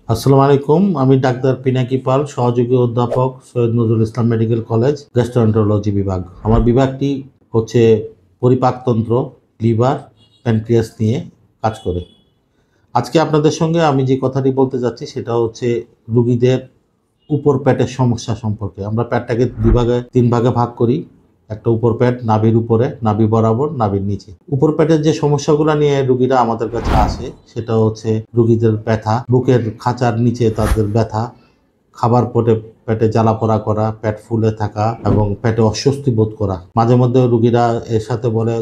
আসসালামু আলাইকুম। আমি ডাক্তার পিনাকি পাল, সহযোগী অধ্যাপক, Syed Nazrul Islam medical college, gastroenterology বিভাগ। আমার বিভাগটি হচ্ছে পরিপাকতন্ত্র, লিভার, প্যানক্রিয়াস নিয়ে কাজ করে। আজকে আপনাদের সঙ্গে আমি যে কথাটি বলতে যাচ্ছি সেটা হচ্ছে রোগীদের উপর পেটের সমস্যা সম্পর্কে। আমরা পেটটাকে তিন ভাগে ভাগ করি। একটা উপর পেট, নাভির উপরে, নাভি বরাবর, নাভির নিচে। উপর পেটের যে সমস্যাগুলো নিয়ে রোগীরা আমাদের কাছে আসে সেটা হচ্ছে রোগীদের ব্যথা, বুকের খাঁচার নিচে তাদের ব্যথা, খাবার পেটে জ্বালা পোড়া করা, পেট ফুলে থাকা এবং পেটে অস্বস্তি বোধ করা। মাঝে মধ্যে রোগীরা এর সাথে বলে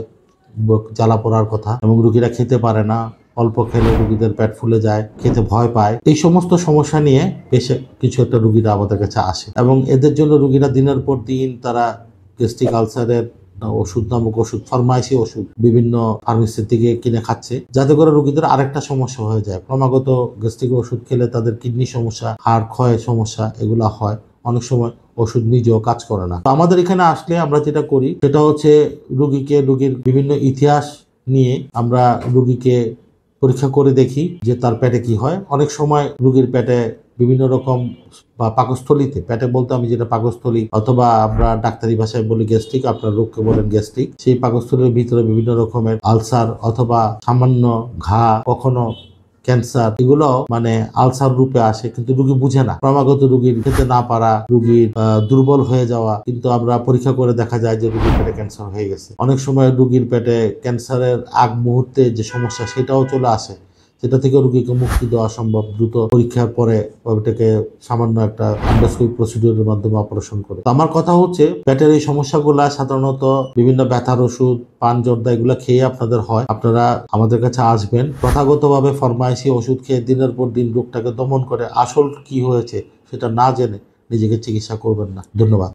জ্বালা পোড়ার কথা এবং রোগীরা খেতে পারে না, অল্প খেলে রোগীদের পেট ফুলে যায়, খেতে ভয় পায়। এই সমস্ত সমস্যা নিয়ে বেশ কিছু একটা রোগীরা আমাদের কাছে আসে এবং এদের জন্য রোগীরা দিনের পর দিন তারা গ্যাস্ট্রিক আলসারের ওষুধ নামক ওষুধ, ফরমাইশি ওষুধ বিভিন্ন ফার্মেসি থেকে কিনে খাচ্ছে, যাতে করে রোগীদের আরেকটা সমস্যা হয়ে যায়। ক্রমাগত গ্যাস্ট্রিক ওষুধ খেলে তাদের কিডনি সমস্যা, হাড় ক্ষয় সমস্যা এগুলা হয়। অনেক সময় ওষুধ নিজেও কাজ করে না। তো আমাদের এখানে আসলে আমরা যেটা করি সেটা হচ্ছে রোগীর বিভিন্ন ইতিহাস নিয়ে আমরা রোগীকে পরীক্ষা করে দেখি যে তার পেটে কি হয়। অনেক সময় রোগীর পেটে বিভিন্ন রকম বা পাকস্থলীতে, পেটে বলতে আমি যেটা পাকস্থলী অথবা আমরা ডাক্তারি ভাষায় বলি গ্যাস্ট্রিক, আপনার রোগকে বলেন গ্যাস্ট্রিক, সেই পাকস্থলীর ভিতরে বিভিন্ন রকমের আলসার অথবা সামান্য ঘা, কখনো ক্যান্সার, এগুলো মানে আলসার রূপে আসে, কিন্তু রোগী বুঝে না। ক্রমাগত রোগীর খেতে না পারা, রোগীর দুর্বল হয়ে যাওয়া, কিন্তু আমরা পরীক্ষা করে দেখা যায় যে রোগীর পেটে ক্যান্সার হয়ে গেছে। অনেক সময় রোগীর পেটে ক্যান্সারের আগ মুহূর্তে যে সমস্যা সেটাও চলে আসে, সেটা থেকে রোগীকে মুক্তি দেওয়া সম্ভব দ্রুত পরীক্ষার পরে ওইটাকে সামান্য একটা এন্ডোস্কোপি প্রসিডিউরের মাধ্যমে অপারেশন করে। আমার কথা হচ্ছে পেটের এই সমস্যাগুলা সাধারণত বিভিন্ন ব্যথার ওষুধ, পান জর্দা এগুলা খেয়ে আপনাদের হয়। আপনারা আমাদের কাছে আসবেন, প্রথাগতভাবে ফরমাইশি ওষুধ খেয়ে দিনের পর দিন রোগটাকে দমন করে আসল কি হয়েছে সেটা না জেনে নিজেকে চিকিৎসা করবেন না। ধন্যবাদ।